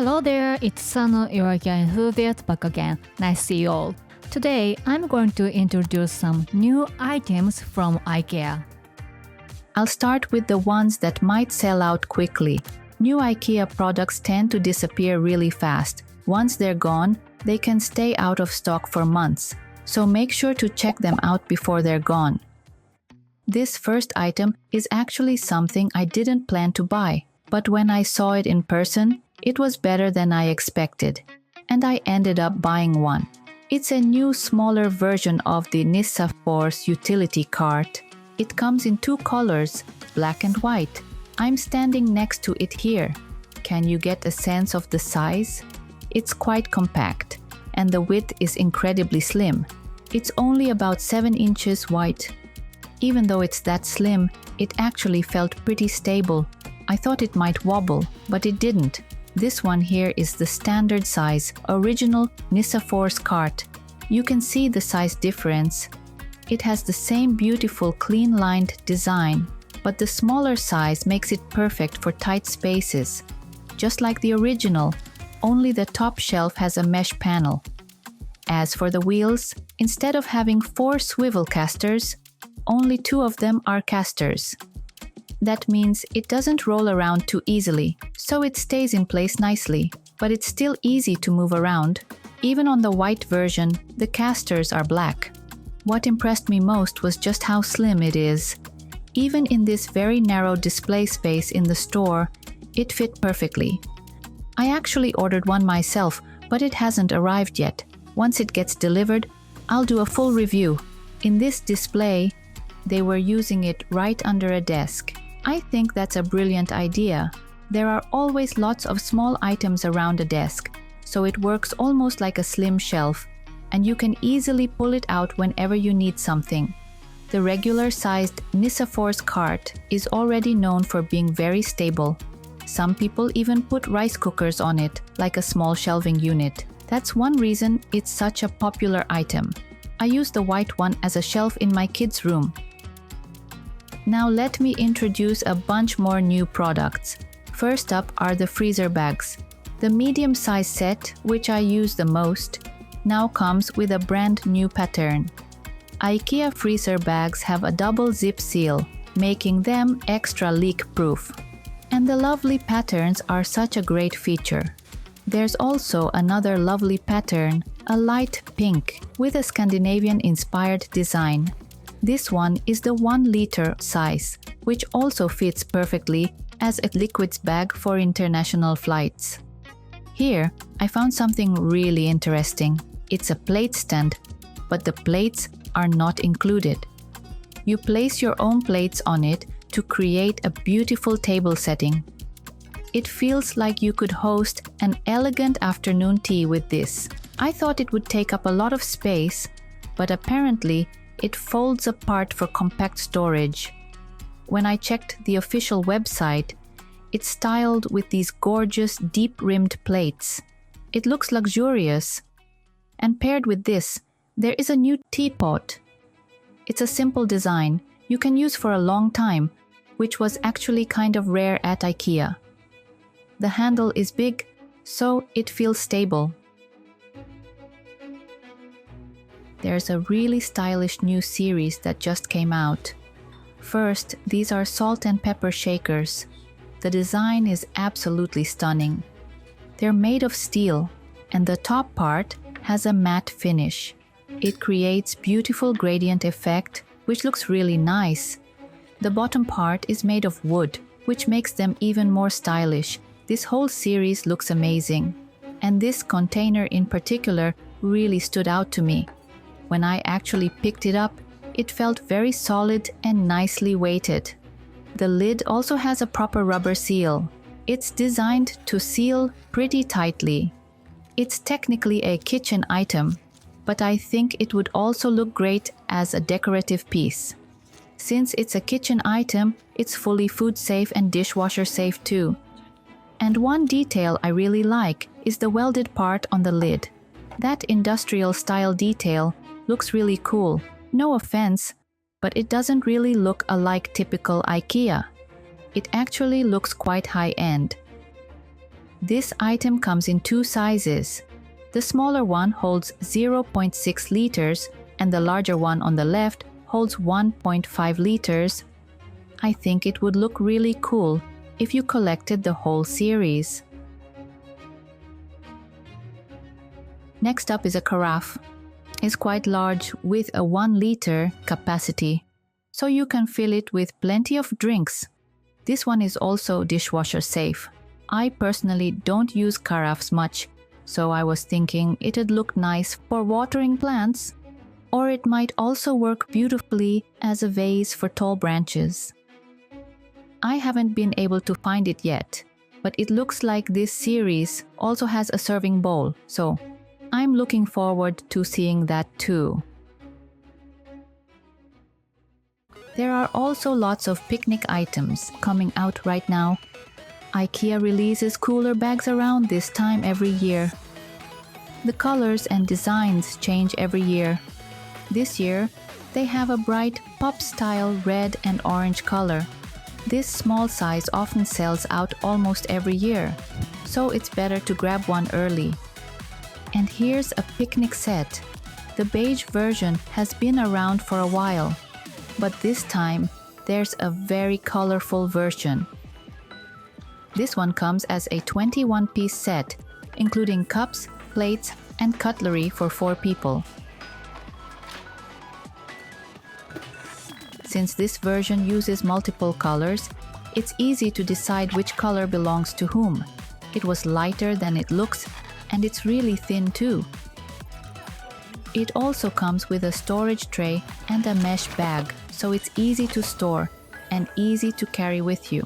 Hello there, it's Sano, your IKEA enthusiast back again. Nice to see you all. Today, I'm going to introduce some new items from IKEA. I'll start with the ones that might sell out quickly. New IKEA products tend to disappear really fast. Once they're gone, they can stay out of stock for months, so make sure to check them out before they're gone. This first item is actually something I didn't plan to buy, but when I saw it in person, it was better than I expected, and I ended up buying one. It's a new, smaller version of the NISSAFORS Utility cart. It comes in two colors, black and white. I'm standing next to it here. Can you get a sense of the size? It's quite compact, and the width is incredibly slim. It's only about 7 inches wide. Even though it's that slim, it actually felt pretty stable. I thought it might wobble, but it didn't. This one here is the standard size, original NISSAFORS cart. You can see the size difference. It has the same beautiful clean-lined design, but the smaller size makes it perfect for tight spaces. Just like the original, only the top shelf has a mesh panel. As for the wheels, instead of having 4 swivel casters, only 2 of them are casters. That means it doesn't roll around too easily, so it stays in place nicely, but it's still easy to move around. Even on the white version, the casters are black. What impressed me most was just how slim it is. Even in this very narrow display space in the store, it fit perfectly. I actually ordered one myself, but it hasn't arrived yet. Once it gets delivered, I'll do a full review. In this display, they were using it right under a desk. I think that's a brilliant idea. There are always lots of small items around a desk, so it works almost like a slim shelf, and you can easily pull it out whenever you need something. The regular-sized NISSAFORS cart is already known for being very stable. Some people even put rice cookers on it, like a small shelving unit. That's one reason it's such a popular item. I use the white one as a shelf in my kids' room. Now let me introduce a bunch more new products. First up are the freezer bags. The medium-size set, which I use the most, now comes with a brand new pattern. IKEA freezer bags have a double zip seal, making them extra leak-proof. And the lovely patterns are such a great feature. There's also another lovely pattern, a light pink, with a Scandinavian-inspired design. This one is the 1-liter size, which also fits perfectly as a liquids bag for international flights. Here, I found something really interesting. It's a plate stand, but the plates are not included. You place your own plates on it to create a beautiful table setting. It feels like you could host an elegant afternoon tea with this. I thought it would take up a lot of space, but apparently it folds apart for compact storage. When I checked the official website, it's styled with these gorgeous deep-rimmed plates. It looks luxurious. And paired with this, there is a new teapot. It's a simple design you can use for a long time, which was actually kind of rare at IKEA. The handle is big, so it feels stable. There's a really stylish new series that just came out. First, these are salt and pepper shakers. The design is absolutely stunning. They're made of steel, and the top part has a matte finish. It creates beautiful gradient effect, which looks really nice. The bottom part is made of wood, which makes them even more stylish. This whole series looks amazing. And this container in particular really stood out to me. When I actually picked it up, it felt very solid and nicely weighted. The lid also has a proper rubber seal. It's designed to seal pretty tightly. It's technically a kitchen item, but I think it would also look great as a decorative piece. Since it's a kitchen item, it's fully food safe and dishwasher safe too. And one detail I really like is the welded part on the lid. That industrial style detail looks really cool. No offense, but it doesn't really look like typical IKEA. It actually looks quite high-end. This item comes in two sizes. The smaller one holds 0.6 liters and the larger one on the left holds 1.5 liters. I think it would look really cool if you collected the whole series. Next up is a carafe. It's quite large with a 1 liter capacity, so you can fill it with plenty of drinks. This one is also dishwasher safe. I personally don't use carafes much, so I was thinking it'd look nice for watering plants, or it might also work beautifully as a vase for tall branches. I haven't been able to find it yet, but it looks like this series also has a serving bowl, so I'm looking forward to seeing that too. There are also lots of picnic items coming out right now. IKEA releases cooler bags around this time every year. The colors and designs change every year. This year, they have a bright pop-style red and orange color. This small size often sells out almost every year, so it's better to grab one early. And here's a picnic set. The beige version has been around for a while, but this time there's a very colorful version. This one comes as a 21-piece set, including cups, plates, and cutlery for 4 people. Since this version uses multiple colors, it's easy to decide which color belongs to whom. It was lighter than it looks, and it's really thin too. It also comes with a storage tray and a mesh bag, so it's easy to store and easy to carry with you.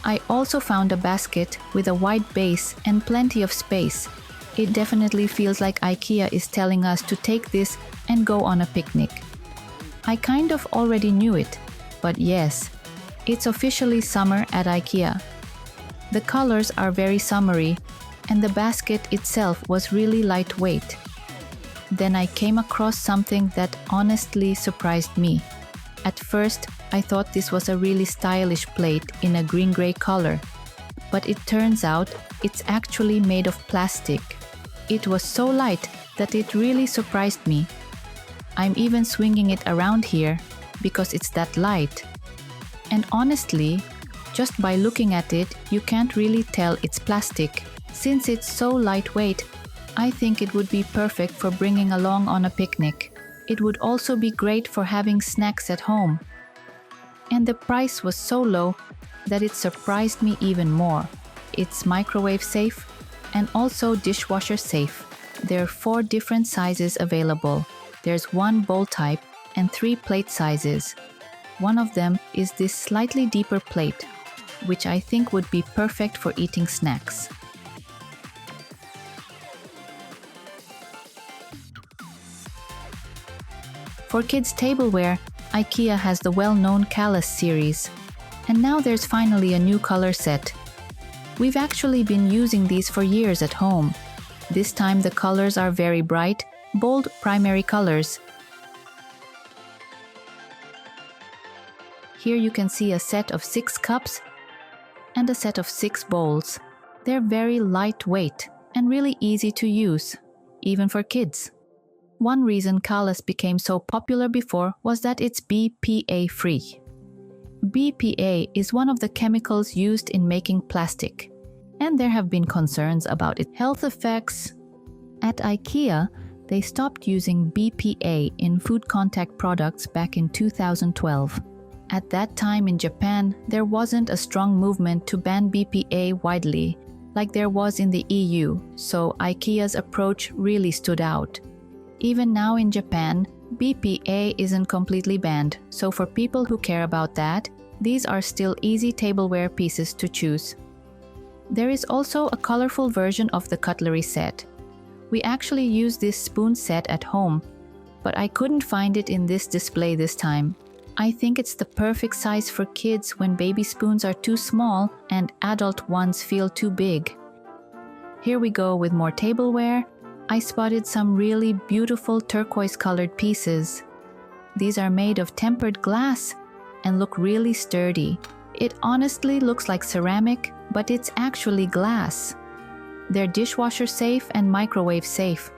I also found a basket with a wide base and plenty of space. It definitely feels like IKEA is telling us to take this and go on a picnic. I kind of already knew it, but yes, it's officially summer at IKEA. The colors are very summery, and the basket itself was really lightweight. Then I came across something that honestly surprised me. At first, I thought this was a really stylish plate in a green-gray color, but it turns out it's actually made of plastic. It was so light that it really surprised me. I'm even swinging it around here because it's that light. And honestly, just by looking at it, you can't really tell it's plastic. Since it's so lightweight, I think it would be perfect for bringing along on a picnic. It would also be great for having snacks at home. And the price was so low that it surprised me even more. It's microwave safe and also dishwasher safe. There are 4 different sizes available. There's 1 bowl type and 3 plate sizes. One of them is this slightly deeper plate, which I think would be perfect for eating snacks. For kids' tableware, IKEA has the well-known Callus series. And now there's finally a new color set. We've actually been using these for years at home. This time the colors are very bright, bold primary colors. Here you can see a set of 6 cups and a set of 6 bowls. They're very lightweight and really easy to use, even for kids. One reason Callus became so popular before was that it's BPA-free. BPA is one of the chemicals used in making plastic, and there have been concerns about its health effects. At IKEA, they stopped using BPA in food contact products back in 2012. At that time in Japan, there wasn't a strong movement to ban BPA widely, like there was in the EU, so IKEA's approach really stood out. Even now in Japan, BPA isn't completely banned, so for people who care about that, these are still easy tableware pieces to choose. There is also a colorful version of the cutlery set. We actually use this spoon set at home, but I couldn't find it in this display this time. I think it's the perfect size for kids when baby spoons are too small and adult ones feel too big. Here we go with more tableware. I spotted some really beautiful turquoise-colored pieces. These are made of tempered glass, and look really sturdy. It honestly looks like ceramic, but it's actually glass. They're dishwasher safe and microwave safe.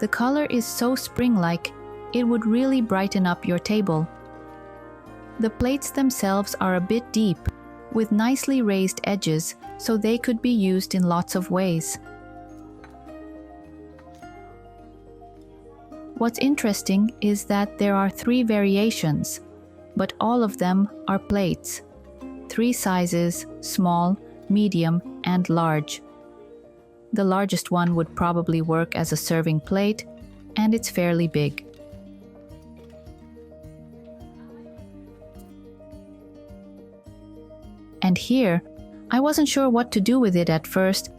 The color is so spring-like, it would really brighten up your table. The plates themselves are a bit deep, with nicely raised edges, so they could be used in lots of ways. What's interesting is that there are 3 variations, but all of them are plates. 3 sizes: small, medium, and large. The largest one would probably work as a serving plate, and it's fairly big. And here, I wasn't sure what to do with it at first,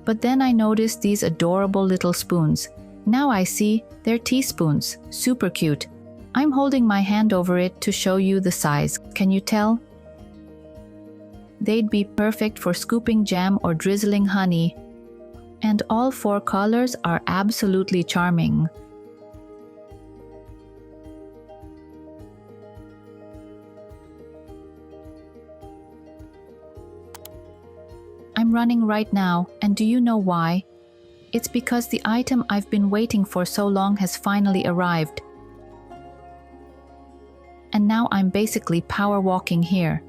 but then I noticed these adorable little spoons. Now I see they're teaspoons, super cute. I'm holding my hand over it to show you the size. Can you tell? They'd be perfect for scooping jam or drizzling honey. And all 4 colors are absolutely charming. I'm running right now, and do you know why? It's because the item I've been waiting for so long has finally arrived. And now I'm basically power walking here.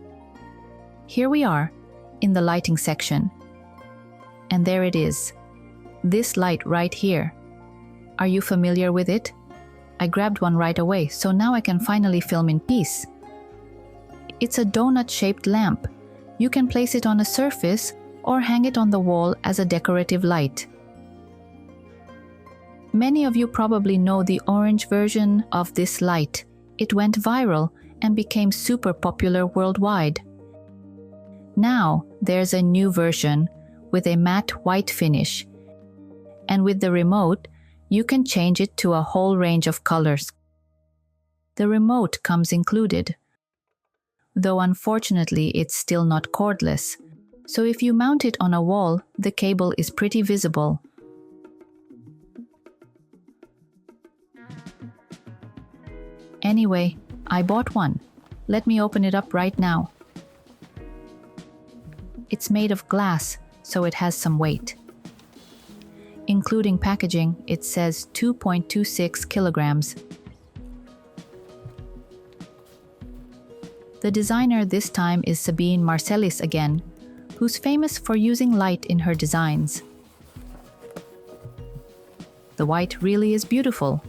Here we are, in the lighting section. And there it is. This light right here. Are you familiar with it? I grabbed one right away, so now I can finally film in peace. It's a donut-shaped lamp. You can place it on a surface or hang it on the wall as a decorative light. Many of you probably know the orange version of this light. It went viral and became super popular worldwide. Now there's a new version with a matte white finish, and with the remote, you can change it to a whole range of colors. The remote comes included, though unfortunately it's still not cordless, so if you mount it on a wall, the cable is pretty visible. Anyway, I bought one. Let me open it up right now. It's made of glass, so it has some weight. Including packaging, it says 2.26 kilograms. The designer this time is Sabine Marcellus again, who's famous for using light in her designs. The white really is beautiful.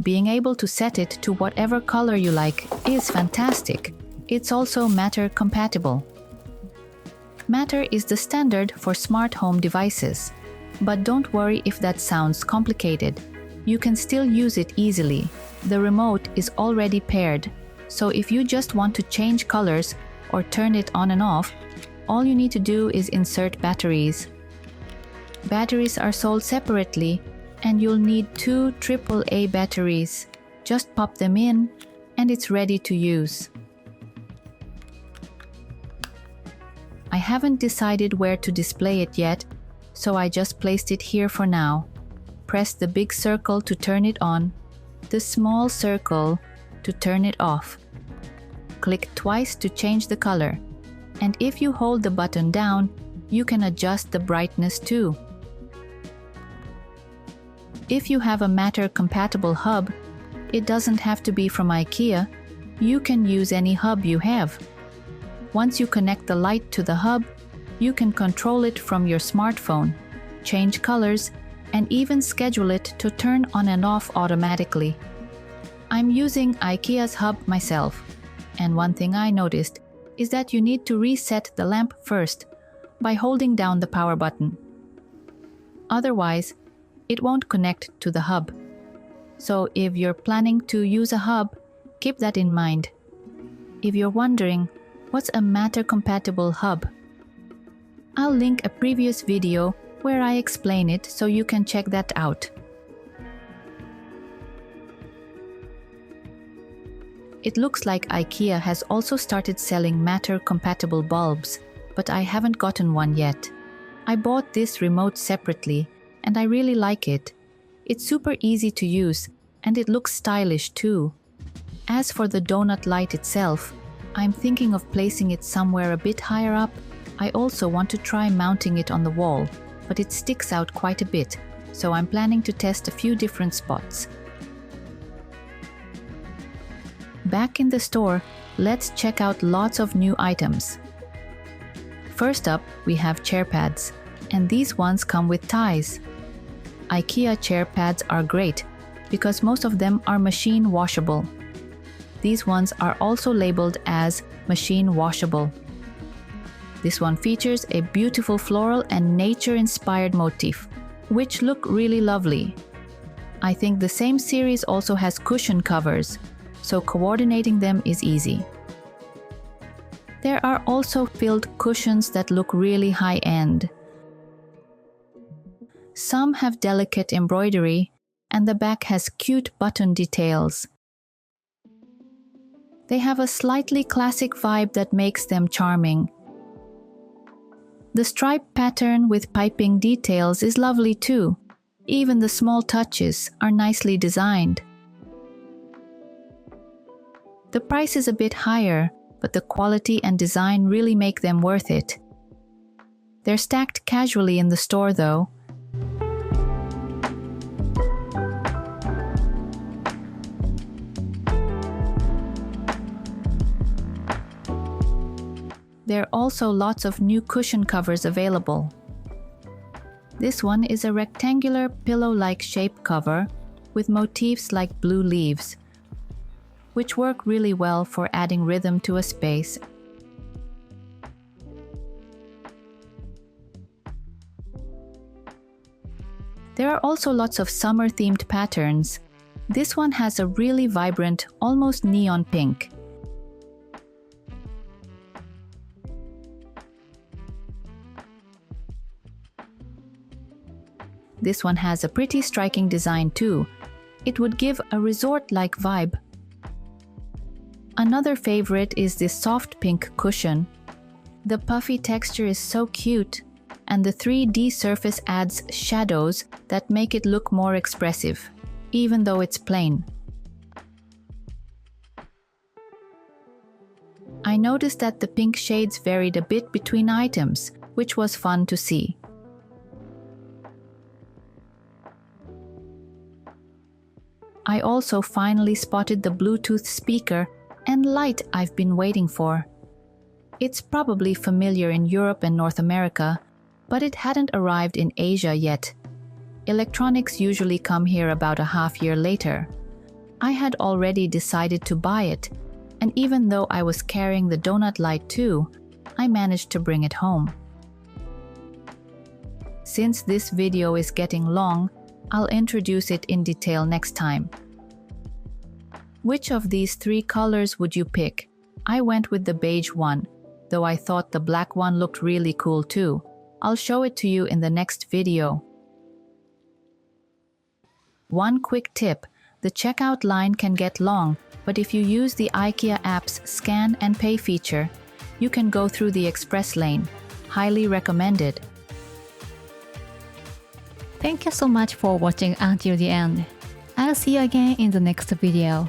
Being able to set it to whatever color you like is fantastic. It's also Matter compatible. Matter is the standard for smart home devices. But don't worry if that sounds complicated. You can still use it easily. The remote is already paired, so if you just want to change colors or turn it on and off, all you need to do is insert batteries. Batteries are sold separately, and you'll need 2 AAA batteries. Just pop them in, and it's ready to use. I haven't decided where to display it yet, so I just placed it here for now. Press the big circle to turn it on, the small circle to turn it off. Click twice to change the color, and if you hold the button down, you can adjust the brightness too. If you have a Matter-compatible hub, it doesn't have to be from IKEA. You can use any hub you have. Once you connect the light to the hub, you can control it from your smartphone, change colors, and even schedule it to turn on and off automatically. I'm using IKEA's hub myself, and one thing I noticed is that you need to reset the lamp first by holding down the power button. Otherwise, it won't connect to the hub. So if you're planning to use a hub, keep that in mind. If you're wondering, what's a Matter-compatible hub? I'll link a previous video where I explain it so you can check that out. It looks like IKEA has also started selling Matter-compatible bulbs, but I haven't gotten one yet. I bought this remote separately, and I really like it. It's super easy to use, and it looks stylish too. As for the donut light itself, I'm thinking of placing it somewhere a bit higher up. I also want to try mounting it on the wall, but it sticks out quite a bit, so I'm planning to test a few different spots. Back in the store, let's check out lots of new items. First up, we have chair pads, and these ones come with ties. IKEA chair pads are great because most of them are machine washable. These ones are also labeled as machine washable. This one features a beautiful floral and nature-inspired motif, which look really lovely. I think the same series also has cushion covers, so coordinating them is easy. There are also filled cushions that look really high-end. Some have delicate embroidery, and the back has cute button details. They have a slightly classic vibe that makes them charming. The stripe pattern with piping details is lovely too. Even the small touches are nicely designed. The price is a bit higher, but the quality and design really make them worth it. They're stacked casually in the store though. There are also lots of new cushion covers available. This one is a rectangular pillow-like shape cover with motifs like blue leaves, which work really well for adding rhythm to a space. There are also lots of summer-themed patterns. This one has a really vibrant, almost neon pink. This one has a pretty striking design too. It would give a resort-like vibe. Another favorite is this soft pink cushion. The puffy texture is so cute, and the 3D surface adds shadows that make it look more expressive, even though it's plain. I noticed that the pink shades varied a bit between items, which was fun to see. I also finally spotted the Bluetooth speaker and light I've been waiting for. It's probably familiar in Europe and North America, but it hadn't arrived in Asia yet. Electronics usually come here about a half year later. I had already decided to buy it, and even though I was carrying the donut light too, I managed to bring it home. Since this video is getting long, I'll introduce it in detail next time. Which of these 3 colors would you pick? I went with the beige one, though I thought the black one looked really cool too. I'll show it to you in the next video. One quick tip, the checkout line can get long, but if you use the IKEA app's scan and pay feature, you can go through the express lane. Highly recommended. Thank you so much for watching until the end. I'll see you again in the next video.